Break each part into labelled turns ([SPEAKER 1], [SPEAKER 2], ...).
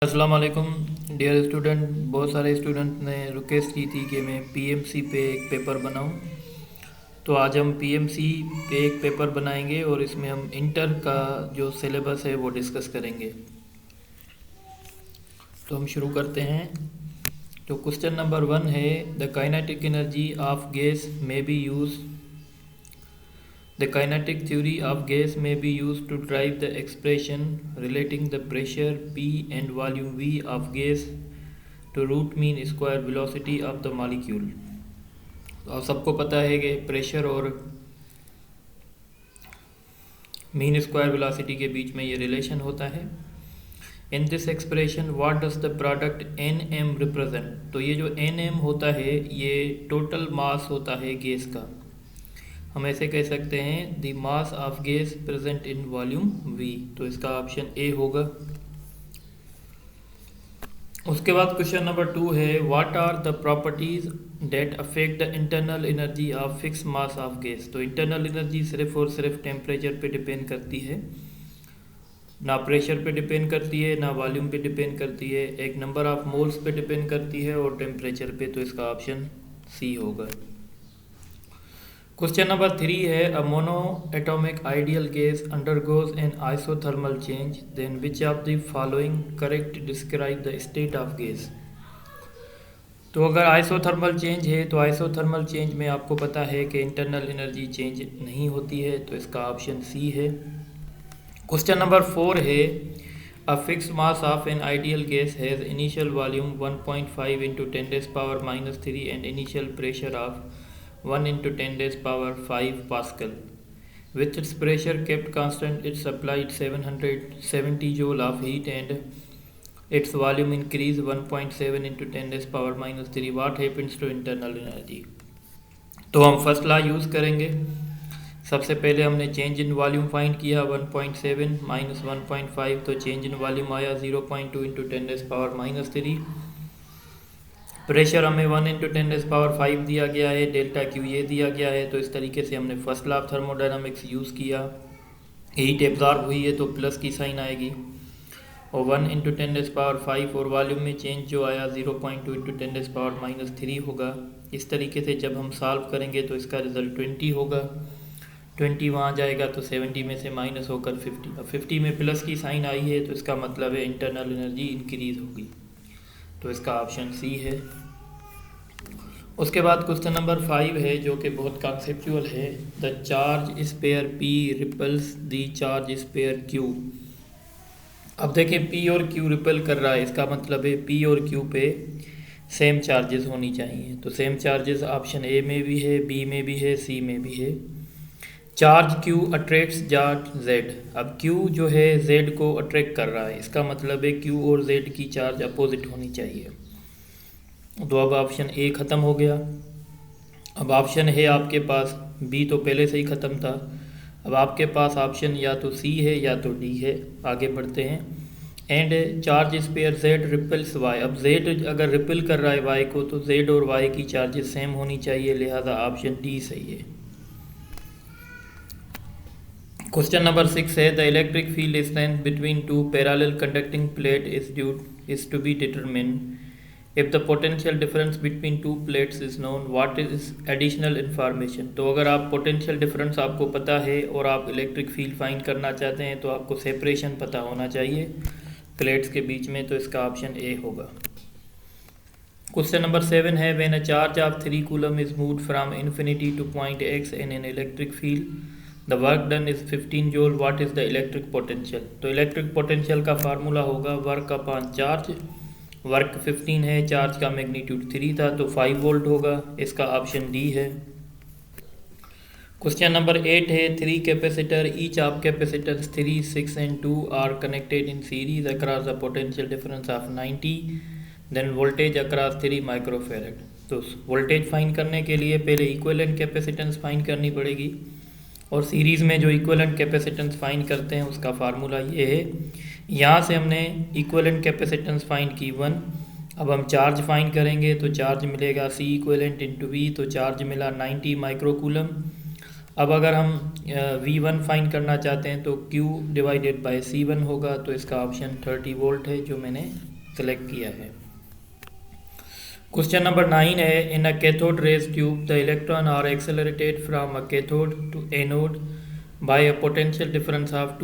[SPEAKER 1] अस्सलाम वालेकुम dear student. बहुत सारे स्टूडेंट ने रिक्वेस्ट की थी कि मैं पीएमसी पे एक पेपर बनाऊं, तो आज हम पीएमसी पे एक पेपर बनाएंगे और इसमें हम इंटर का जो सिलेबस है वो डिस्कस करेंगे। तो हम शुरू करते हैं। तो क्वेश्चन नंबर 1 है, the kinetic energy of gas may be use The kinetic theory of gas may be used to drive the expression relating the pressure P and volume V of gas to root mean square velocity of the molecule। तो आप सबको पता है कि pressure और mean square velocity के बीच में ये रिलेशन होता है। In this expression what does the product N M represent. तो ये जो एन एम होता है ये टोटल मास होता है गैस का। हम ऐसे कह सकते हैं the mass of gas present in volume we. तो इसका ऑप्शन ए होगा। उसके बाद क्वेश्चन नंबर 2 है, what are the properties that affect the internal energy of fix mass of gas. तो इंटरनल एनर्जी सिर्फ और सिर्फ टेम्परेचर पे डिपेंड करती है, ना प्रेशर पे डिपेंड करती है, ना वॉल्यूम पे डिपेंड करती है, एक नंबर ऑफ मोल्स पे डिपेंड करती है और टेम्परेचर पे। तो इसका ऑप्शन सी होगा। क्वेश्चन नंबर 3 है, a mono atomic ideal gas undergoes an isothermal change, then which of the following correct describe the state of gas. तो अगर आइसोथर्मल चेंज है तो आइसोथर्मल चेंज में आपको पता है कि इंटरनल एनर्जी चेंज नहीं होती है। तो इसका ऑप्शन सी है। क्वेश्चन नंबर 4 है, a fix mass of an ideal gas has initial volume 1.5 into 10⁻³ and initial pressure of 1 into 10⁵ Pascal. With its pressure kept constant, it supplied 770 joule of heat and its volume increased 1.7 into 10⁻³ What happens to internal energy? तो हम first law use करेंगे। सबसे पहले हमने change in volume find किया 1.7 minus 1.5, तो change in volume आया 0.2 into 10⁻³ pressure हमें 1 इंटू 10⁵ दिया गया है, डेल्टा क्यू ये दिया गया है। तो इस तरीके से हमने first law of thermodynamics use किया। हीट एब्जॉर्ब हुई है तो प्लस की साइन आएगी और 1 इंटू 10⁵ और वॉल्यूम में चेंज जो आया 0.2 इंटू 10⁻³ होगा। इस तरीके से जब हम सॉल्व करेंगे तो इसका रिजल्ट 20 होगा। 20 वहाँ जाएगा तो 70 में से माइनस होकर 50। अब 50 में प्लस की साइन आई है तो इसका मतलब है इंटरनल एनर्जी इंक्रीज होगी। तो इसका ऑप्शन सी है। उसके बाद क्वेश्चन नंबर 5 है जो कि बहुत कॉन्सेप्चुअल है, the charge sphere P repels the charge sphere Q. अब देखें पी और क्यू रिपल कर रहा है, इसका मतलब है पी और क्यू पे सेम चार्जेस होनी चाहिए। तो सेम चार्जेस ऑप्शन ए में भी है, बी में भी है, सी में भी है। Charge Q attracts charge Z. अब क्यू जो है जेड को अट्रैक्ट कर रहा है, इसका मतलब है क्यू और जेड की चार्ज अपोजिट होनी चाहिए। तो अब ऑप्शन ए ख़त्म हो गया। अब ऑप्शन है आपके पास, बी तो पहले से ही ख़त्म था। अब आपके पास ऑप्शन या तो सी है या तो डी है। आगे बढ़ते हैं। And charge sphere Z repels Y. अब जेड अगर रिपल कर रहा है वाई को तो जेड और वाई की चार्जेस सेम होनी चाहिए, लिहाजा ऑप्शन डी सही है। क्वेश्चन नंबर 6 है, the electric field strength between two parallel conducting plate is to be determined if the potential difference between two plates is known what is additional information. तो अगर आप potential difference आपको पता है और आप इलेक्ट्रिक फील्ड फाइंड करना चाहते हैं तो आपको सेपरेशन पता होना चाहिए प्लेट्स के बीच में। तो इसका ऑप्शन ए होगा। क्वेश्चन नंबर 7 है, when a charge of 3 coulomb is moved from infinity two point x in an electric field the work done is 15 joule what is the electric potential. तो electric potential का formula होगा work upon charge. Work 15 है, charge का magnitude 3 था तो 5 volt होगा। इसका option D है। क्वेश्चन नंबर 8 है, 3 capacitor each of capacitors 3, 6 and 2 are connected in series across the potential difference of 90 then voltage across 3 microfarad. तो वोल्टेज फाइंड करने के लिए पहले इक्विवेलेंट कैपेसिटेंस फाइंड करनी पड़ेगी और सीरीज़ में जो इक्विवेलेंट कैपेसिटेंस फाइंड करते हैं उसका फार्मूला ये है। यहाँ से हमने इक्विवेलेंट कैपेसिटेंस फाइंड की 1। अब हम चार्ज फाइंड करेंगे तो चार्ज मिलेगा C इक्विवेलेंट इंटू वी, तो चार्ज मिला 90 माइक्रोकूलम। अब अगर हम V1 फाइंड करना चाहते हैं तो Q डिवाइडेड बाय C1 होगा। तो इसका ऑप्शन 30 वोल्ट है जो मैंने सेलेक्ट किया है। क्वेश्चन नंबर 9 है, in a cathode rays tube the electron are accelerated from a cathode to anode by a potential difference of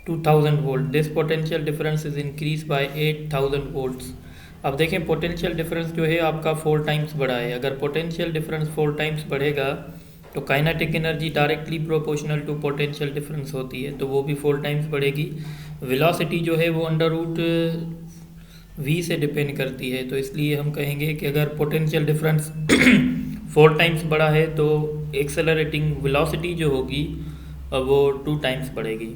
[SPEAKER 1] 2000 volt. This potential difference is increase by 8000 volts. अब देखें potential difference जो है आपका 4 times बढ़ा है। अगर potential difference 4 times बढ़ेगा तो kinetic energy directly proportional to potential difference होती है, तो वो भी 4 टाइम्स बढ़ेगी। वेलोसिटी जो है वो अंडर रूट v से डिपेंड करती है, तो इसलिए हम कहेंगे कि अगर पोटेंशियल डिफरेंस 4 टाइम्स बढ़ा है तो एक्सेलरेटिंग वेलोसिटी जो होगी वो 2 टाइम्स बढ़ेगी।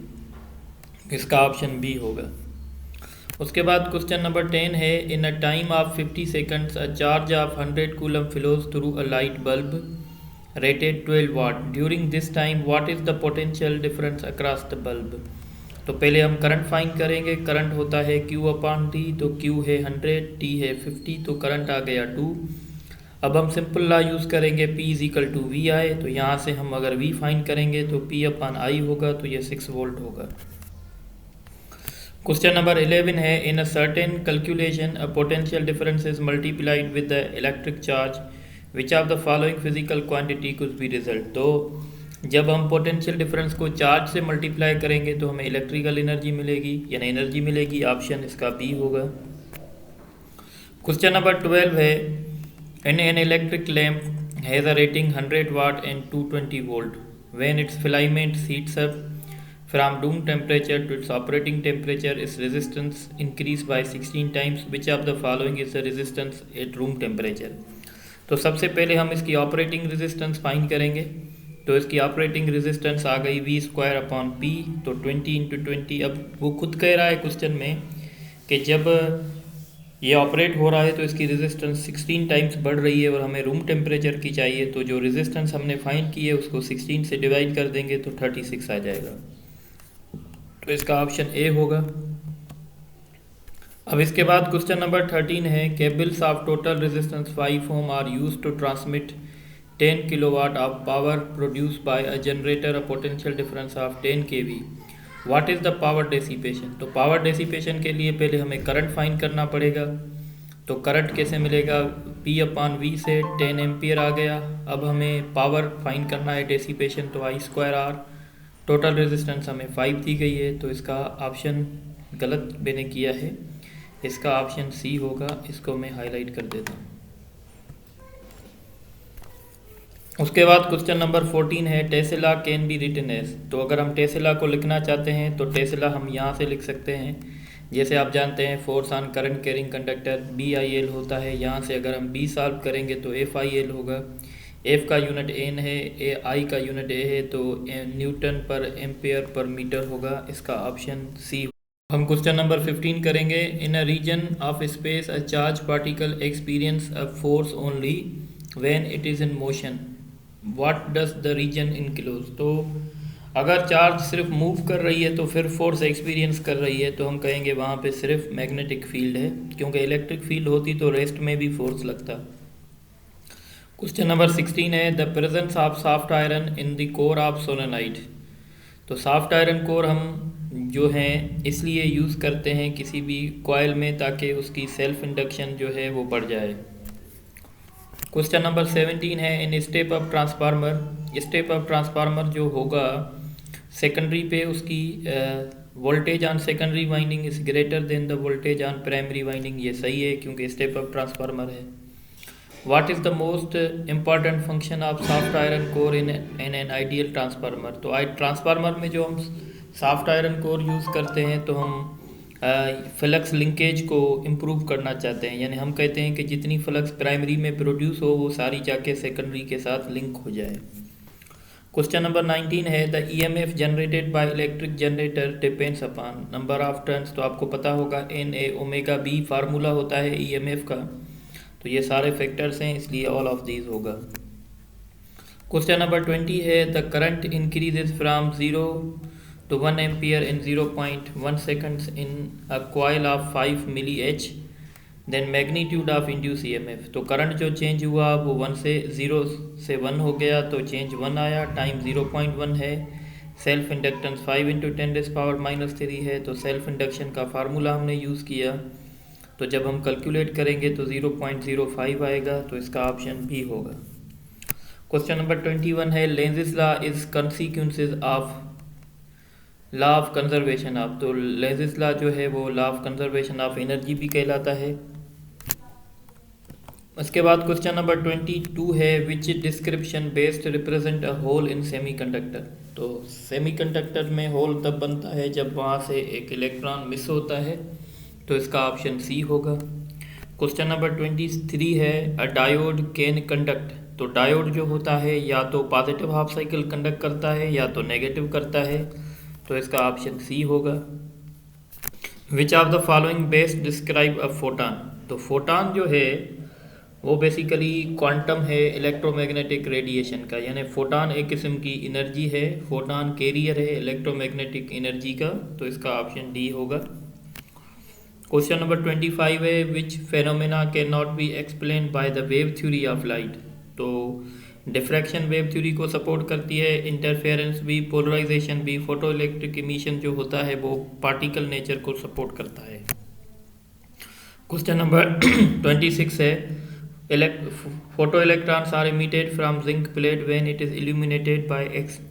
[SPEAKER 1] इसका ऑप्शन बी होगा। उसके बाद क्वेश्चन नंबर 10 है, in a time of 50 seconds a charge of 100 coulomb flows through a light bulb rated 12 watt. During this time what is the potential difference across the bulb. तो पहले हम current find करेंगे। Current होता है Q upon T, तो Q है 100, T है 50, तो करंट आ गया 2। अब हम सिंपल लॉ यूज़ करेंगे, P is equal to V I. तो यहाँ से हम अगर V फाइंड करेंगे तो P अपॉन I होगा, तो ये 6 वोल्ट होगा। क्वेश्चन नंबर 11 है, in a certain calculation a potential difference is multiplied with the electric charge which of the following physical quantity could be result. तो जब हम पोटेंशियल डिफरेंस को चार्ज से मल्टीप्लाई करेंगे तो हमें इलेक्ट्रिकल एनर्जी मिलेगी, यानी एनर्जी मिलेगी। ऑप्शन इसका बी होगा। क्वेश्चन नंबर 12 है, in an electric lamp has a rating 100 watt and 220 volt when its filament heats up from room temperature to its operating temperature its resistance increase by 16 times. Which of the following is the resistance at room temperature. तो सबसे पहले हम इसकी operating resistance find करेंगे। तो इसकी operating resistance आ गई we square upon P, तो 20 इंटू 20। अब वो खुद कह रहा है क्वेश्चन में कि जब ये ऑपरेट हो रहा है तो इसकी रेजिस्टेंस 16 टाइम्स बढ़ रही है और हमें रूम टेम्परेचर की चाहिए, तो जो रेजिस्टेंस हमने फाइंड की है उसको 16 से डिवाइड कर देंगे तो 36 आ जाएगा। तो इसका ऑप्शन ए होगा। अब इसके बाद क्वेश्चन नंबर 13 है, cables of total resistance 5 ohm are used to transmit 10 kilowatt of power produced by a generator a potential difference of 10 kV. What is the power dissipation? तो पावर डेसिपेशन के लिए पहले हमें करंट फाइंड करना पड़ेगा। तो current कैसे मिलेगा, P अपॉन V से 10 एम्पियर आ गया। अब हमें पावर फाइंड करना है डेसिपेशन, तो I square R। Total resistance हमें 5 दी गई है, तो इसका ऑप्शन गलत मैंने किया है। इसका ऑप्शन सी होगा। इसको मैं हाईलाइट कर देता हूँ। उसके बाद क्वेश्चन नंबर 14 है, tesla can be written as. तो अगर हम टेस्ला को लिखना चाहते हैं तो टेस्ला हम यहाँ से लिख सकते हैं। जैसे आप जानते हैं force on current carrying conductor BIL होता है। यहाँ से अगर हम B सॉल्व करेंगे तो FIL होगा। F का यूनिट N है, I का यूनिट A है, तो Newton per ampere per metre होगा। इसका ऑप्शन सी। हम क्वेश्चन नंबर 15 करेंगे, in a region of space a charge particle experience a force only when it is in motion. What does the region enclose. तो अगर charge सिर्फ move कर रही है तो फिर फोर्स एक्सपीरियंस कर रही है, तो हम कहेंगे वहाँ पे सिर्फ मैग्नेटिक फील्ड है, क्योंकि इलेक्ट्रिक फील्ड होती तो रेस्ट में भी फोर्स लगता। क्वेश्चन नंबर 16 है, the presence of soft iron in the core of solenoid. तो सॉफ्ट आयरन कोर हम जो हैं इसलिए यूज़ करते हैं किसी भी कॉइल में, ताकि उसकी सेल्फ इंडक्शन जो है वो बढ़ जाए। क्वेश्चन नंबर 17 है, in step up transformer. Step up transformer जो होगा सेकेंडरी पे उसकी voltage on secondary winding is greater than the voltage on primary winding. ये सही है क्योंकि स्टेप अप ट्रांसफार्मर है। What is the most important function of soft iron core in an ideal transformer. तो ट्रांसफार्मर में जो हम सॉफ्ट आयरन कोर यूज़ करते हैं तो हम फ्लक्स लिंकेज को इम्प्रूव करना चाहते हैं, यानी हम कहते हैं कि जितनी फ्लक्स प्राइमरी में प्रोड्यूस हो वो सारी जाके सेकेंडरी के साथ लिंक हो जाए। क्वेश्चन नंबर 19 है, the EMF generated by electric generator depends upon number of turns. तो आपको पता होगा NA⍵B फार्मूला होता है EMF का। तो ये सारे फैक्टर्स हैं, इसलिए ऑल ऑफ दीज होगा। क्वेश्चन नंबर 20 है, the current increases from 0 to 1 ampere in 0.1 seconds in a coil of 5 mAh, then magnitude of induced EMF। तो करंट जो चेंज हुआ वो 0 से 1 हो गया, तो चेंज 1 आया, टाइम 0.1 है, सेल्फ इंडक्टेंस 5 × 10⁻³ है, तो सेल्फ इंडक्शन का फार्मूला हमने यूज़ किया, तो जब हम कैलकुलेट करेंगे तो 0.05 आएगा, तो इसका ऑप्शन बी होगा। क्वेश्चन नंबर 21 है Lenz's law is consequences of law of conservation of. तो लेंज़िस लॉ जो है वो law of conservation of energy भी कहलाता है। उसके बाद क्वेश्चन नंबर 22 है which description based represent a hole in semiconductor. तो सेमीकंडक्टर में होल तब बनता है जब वहाँ से एक इलेक्ट्रॉन मिस होता है, तो इसका ऑप्शन सी होगा। क्वेश्चन नंबर 23 है अ डायोड कैन कंडक्ट। तो डायोड जो होता है या तो पॉजिटिव हाफ साइकिल कंडक्ट करता है या तो नेगेटिव करता है, तो इसका ऑप्शन सी होगा। Which of the following best describe a photon. तो फोटॉन जो है वो बेसिकली क्वांटम है इलेक्ट्रोमैग्नेटिक रेडिएशन का, यानी फोटॉन एक किस्म की एनर्जी है, फोटॉन कैरियर है इलेक्ट्रोमैग्नेटिक एनर्जी का, तो इसका ऑप्शन डी होगा। क्वेश्चन नंबर 25 है which phenomena can not be explain by the wave theory of light. तो डिफ्रैक्शन वेव थ्योरी को सपोर्ट करती है, इंटरफेरेंस भी, पोलराइजेशन भी, फोटो इलेक्ट्रिक इमिशन जो होता है वो पार्टिकल नेचर को सपोर्ट करता है। क्वेश्चन नंबर 26 है photo electrons are emitted from zinc plate when it is illuminated by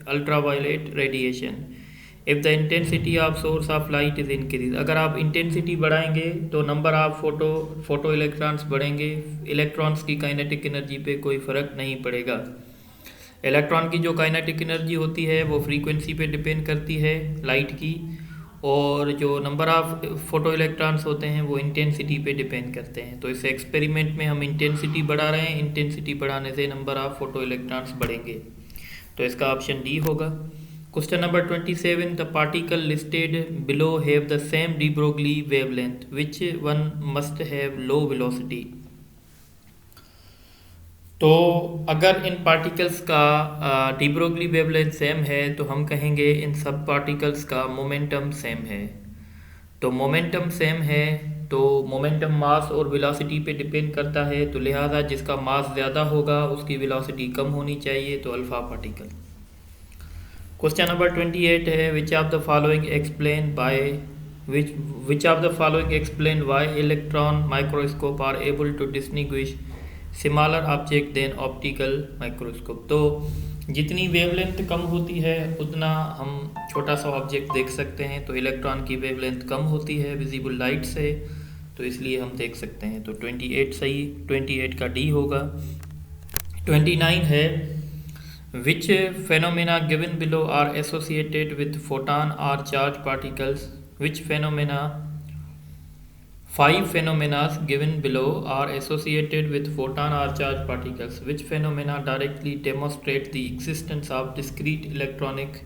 [SPEAKER 1] ultraviolet radiation if the intensity of source of light is increase. अगर आप इंटेंसिटी बढ़ाएंगे तो नंबर ऑफ फोटो इलेक्ट्रॉन्स बढ़ेंगे, electrons की kinetic energy पे कोई फ़र्क नहीं पड़ेगा। इलेक्ट्रॉन की जो काइनेटिक एनर्जी होती है वो फ्रीक्वेंसी पे डिपेंड करती है लाइट की, और जो नंबर ऑफ फोटो इलेक्ट्रॉन्स होते हैं वो इंटेंसिटी पे डिपेंड करते हैं। तो इस एक्सपेरिमेंट में हम इंटेंसिटी बढ़ा रहे हैं, इंटेंसिटी बढ़ाने से नंबर ऑफ फोटो इलेक्ट्रॉन्स बढ़ेंगे, तो इसका ऑप्शन डी होगा। Question number 27 the particle listed below have the same de Broglie wavelength which one must have low velocity. तो अगर इन पार्टिकल्स का डी ब्रोगली वेवलेंथ सेम है तो हम कहेंगे इन सब पार्टिकल्स का मोमेंटम सेम है। तो मोमेंटम सेम है तो मोमेंटम मास और वेलोसिटी पे डिपेंड करता है, तो लिहाजा जिसका मास ज़्यादा होगा उसकी वेलोसिटी कम होनी चाहिए, तो अल्फा पार्टिकल। क्वेश्चन नंबर 28 है which of the following explain why electron microscope are able to distinguish smaller object than optical microscope. तो जितनी वेवलेंथ कम होती है उतना हम छोटा सा ऑब्जेक्ट देख सकते हैं, तो इलेक्ट्रॉन की वेवलेंथ कम होती है विजिबल लाइट से, तो इसलिए हम देख सकते हैं, तो 28 सही, 28 का डी होगा। 29 है which phenomena given below are associated with photon or charge particles. Which phenomena 5 phenomena given below are associated with photon or charged particles. Which phenomena directly demonstrate the existence of discrete electronic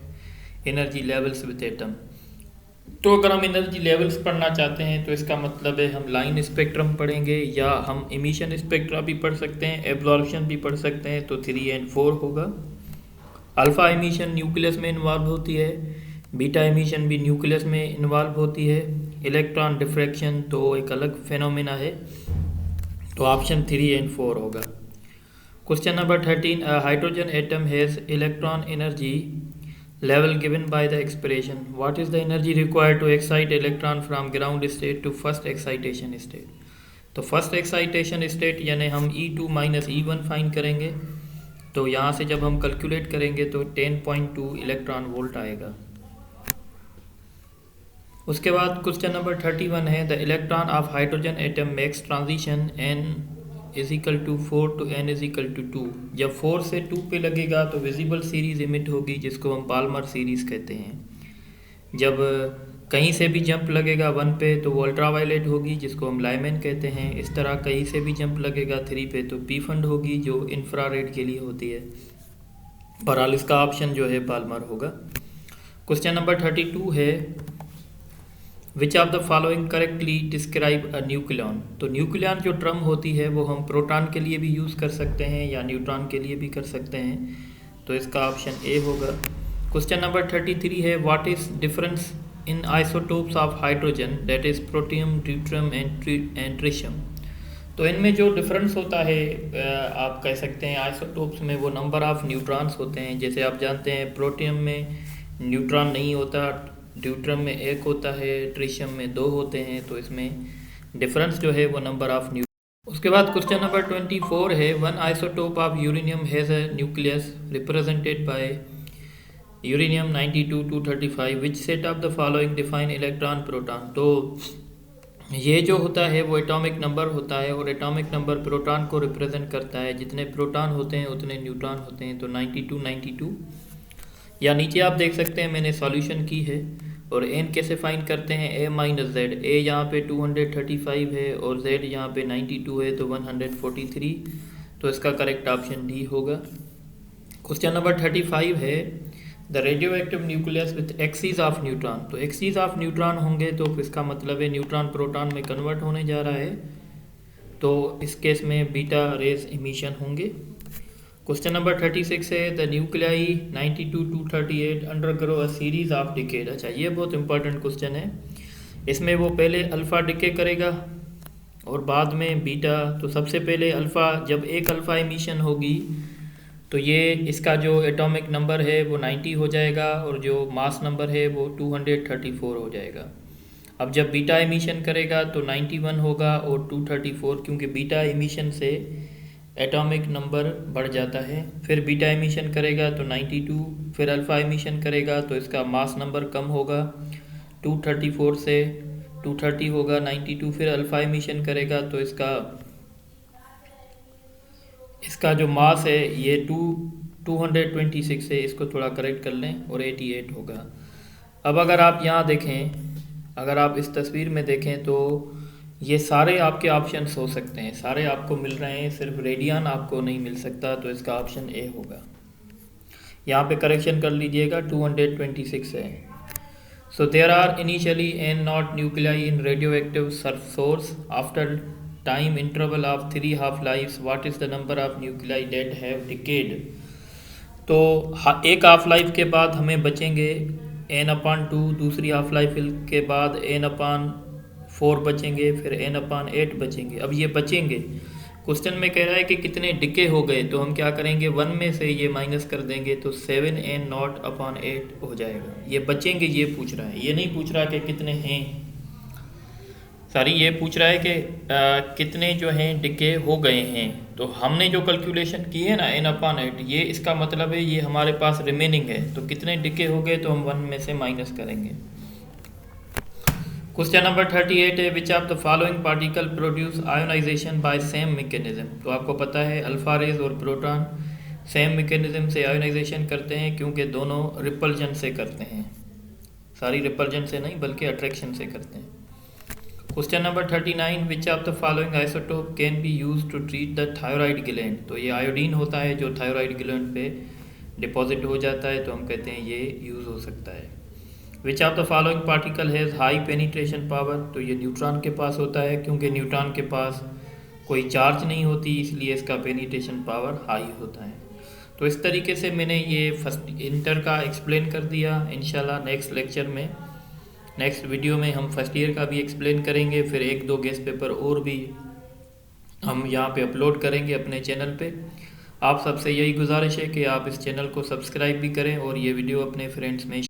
[SPEAKER 1] energy levels with atom? तो अगर हम energy levels पढ़ना चाहते हैं तो इसका मतलब है हम लाइन स्पेक्ट्रम पढ़ेंगे या हम इमिशन स्पेक्ट्रा भी पढ़ सकते हैं, एब्जॉर्प्शन भी पढ़ सकते हैं, तो 3 और 4 होगा। अल्फ़ा इमिशन न्यूक्लियस में इन्वॉल्व होती है, बीटा इमिशन भी न्यूक्लियस में इन्वॉल्व होती है, इलेक्ट्रॉन डिफ्रैक्शन तो एक अलग फेनोमेना है, तो ऑप्शन 3 और 4 होगा। Question number 13 hydrogen atom has electron energy level given by the expression what is the energy required to excite electron from ground state to first excitation state. तो first excitation state यानी हम E2 minus E1 find करेंगे, तो यहाँ से जब हम calculate करेंगे तो 10.2 इलेक्ट्रॉन वोल्ट आएगा। उसके बाद क्वेश्चन नंबर 31 है the electron of hydrogen atom makes transition n = 4 to n = 2। जब 4 से 2 पे लगेगा तो विजिबल सीरीज इमिट होगी जिसको हम पाल्मर सीरीज कहते हैं। जब कहीं से भी जंप लगेगा 1 पे तो वो अल्ट्रावायलेट होगी जिसको हम लाइमन कहते हैं। इस तरह कहीं से भी जंप लगेगा 3 पे तो पी फंड होगी जो इंफ्रारेड के लिए होती है। बहरहाल इसका ऑप्शन जो है पाल्मर होगा। क्वेश्चन नंबर 32 है which of the following correctly describe a nucleon. तो न्यूक्लियन जो टर्म होती है वो हम प्रोटॉन के लिए भी यूज़ कर सकते हैं या न्यूट्रॉन के लिए भी कर सकते हैं, तो इसका ऑप्शन ए होगा। क्वेश्चन नंबर 33 है what is difference in isotopes of hydrogen that is protium, deuterium and tritium. तो इनमें जो डिफरेंस होता है आप कह सकते हैं आइसोटोप्स में वो नंबर ऑफ न्यूट्रॉन्स होते हैं। जैसे आप जानते हैं प्रोटियम में न्यूट्रॉन नहीं होता, ड्यूट्रम में एक होता है, ट्रिशियम में दो होते हैं, तो इसमें डिफरेंस जो है वो नंबर ऑफ न्यू। उसके बाद क्वेश्चन नंबर 24 है, one isotope of uranium has a nucleus represented by uranium 92 235 which set of the following define electron proton. तो ये जो होता है वो एटॉमिक नंबर होता है और एटॉमिक नंबर प्रोटॉन को रिप्रेजेंट करता है। जितने प्रोटॉन होते हैं उतने न्यूट्रॉन होते हैं, तो 92 या नीचे आप देख सकते हैं मैंने सॉल्यूशन की है। और एन कैसे फाइंड करते हैं, ए माइनस जेड। ए यहाँ पे 235 है और जेड यहाँ पे 92 है, तो 143, तो इसका करेक्ट ऑप्शन डी होगा। क्वेश्चन नंबर 35 है, the radio active nucleus with excess of neutron. तो एक्सीज ऑफ न्यूट्रॉन होंगे तो इसका मतलब है न्यूट्रॉन प्रोटॉन में कन्वर्ट होने जा रहा है, तो इस केस में बीटा रेज इमिशन होंगे। क्वेश्चन नंबर 36 है, the nuclei 92 238 undergo a series of decade. अच्छा, ये बहुत इंपॉर्टेंट क्वेश्चन है। इसमें वो पहले अल्फ़ा डिके करेगा और बाद में बीटा। तो सबसे पहले अल्फ़ा, जब एक अल्फ़ा इमिशन होगी तो ये इसका जो एटॉमिक नंबर है वो 90 हो जाएगा और जो मास नंबर है वो 234 हो जाएगा। अब जब बीटा इमिशन करेगा तो 91 होगा और 234, क्योंकि बीटा इमिशन से एटॉमिक नंबर बढ़ जाता है। फिर बीटा इमिशन करेगा तो 92, फिर अल्फ़ा इमिशन करेगा तो इसका मास नंबर कम होगा, 234 से 230 होगा, 92, फिर अल्फ़ा इमिशन करेगा तो इसका जो मास है ये 226 है, इसको थोड़ा करेक्ट कर लें, और 88 होगा। अब अगर आप यहाँ देखें, अगर आप इस तस्वीर में देखें तो ये सारे आपके ऑप्शंस हो सकते हैं, सारे आपको मिल रहे हैं, सिर्फ रेडियन आपको नहीं मिल सकता, तो इसका ऑप्शन ए होगा। यहाँ पे करेक्शन कर लीजिएगा, 226 है। So there are initially N naught nuclei in radio active source after time interval of 3 half lives, what is the number of nuclei that have decayed. तो एक हाफ लाइफ के बाद हमें बचेंगे n/2, दूसरी हाफ लाइफ के बाद n/4 बचेंगे, फिर n/8 बचेंगे। अब ये बचेंगे, क्वेश्चन में कह रहा है कि कितने डिके हो गए, तो हम क्या करेंगे, 1 में से ये माइनस कर देंगे तो 7n/8 हो जाएगा। ये बचेंगे ये पूछ रहा है, ये नहीं पूछ रहा कि कितने हैं, सॉरी, ये पूछ रहा है कि कितने जो हैं डिके हो गए हैं। तो हमने जो कैलकुलेशन की है ना n/8, ये इसका मतलब है ये हमारे पास रिमेनिंग है, तो कितने डिके हो गए तो हम 1 में से माइनस करेंगे। क्वेश्चन नंबर 38 है, which of the following particle produce ionization by same mechanism. तो आपको पता है अल्फा रेज और प्रोटॉन सेम मैकेनिज्म से आयोनाइजेशन करते हैं, क्योंकि दोनों रिपल्जन से करते हैं, सारी रिपल्जन से नहीं बल्कि अट्रैक्शन से करते हैं। Question number 39, which of the following isotope can be use to treat the thyroid gland. तो ये आयोडीन होता है जो थायराइड ग्लैंड पे डिपॉजिट हो जाता है, तो हम कहते हैं ये यूज़ हो सकता है। Which of the following particle has high penetration power. तो ये न्यूट्रॉन के पास होता है, क्योंकि न्यूट्रॉन के पास कोई चार्ज नहीं होती, इसलिए इसका पेनिट्रेशन पावर हाई होता है। तो इस तरीके से मैंने ये फर्स्ट इंटर का एक्सप्लेन कर दिया। इंशाल्लाह नेक्स्ट लेक्चर में, नेक्स्ट वीडियो में हम फर्स्ट ईयर का भी एक्सप्लेन करेंगे, फिर 1-2 गेस्ट पेपर और भी हम यहाँ पे अपलोड करेंगे अपने चैनल पे। आप सबसे यही गुजारिश है कि आप इस चैनल को सब्सक्राइब भी करें और ये वीडियो अपने फ्रेंड्स में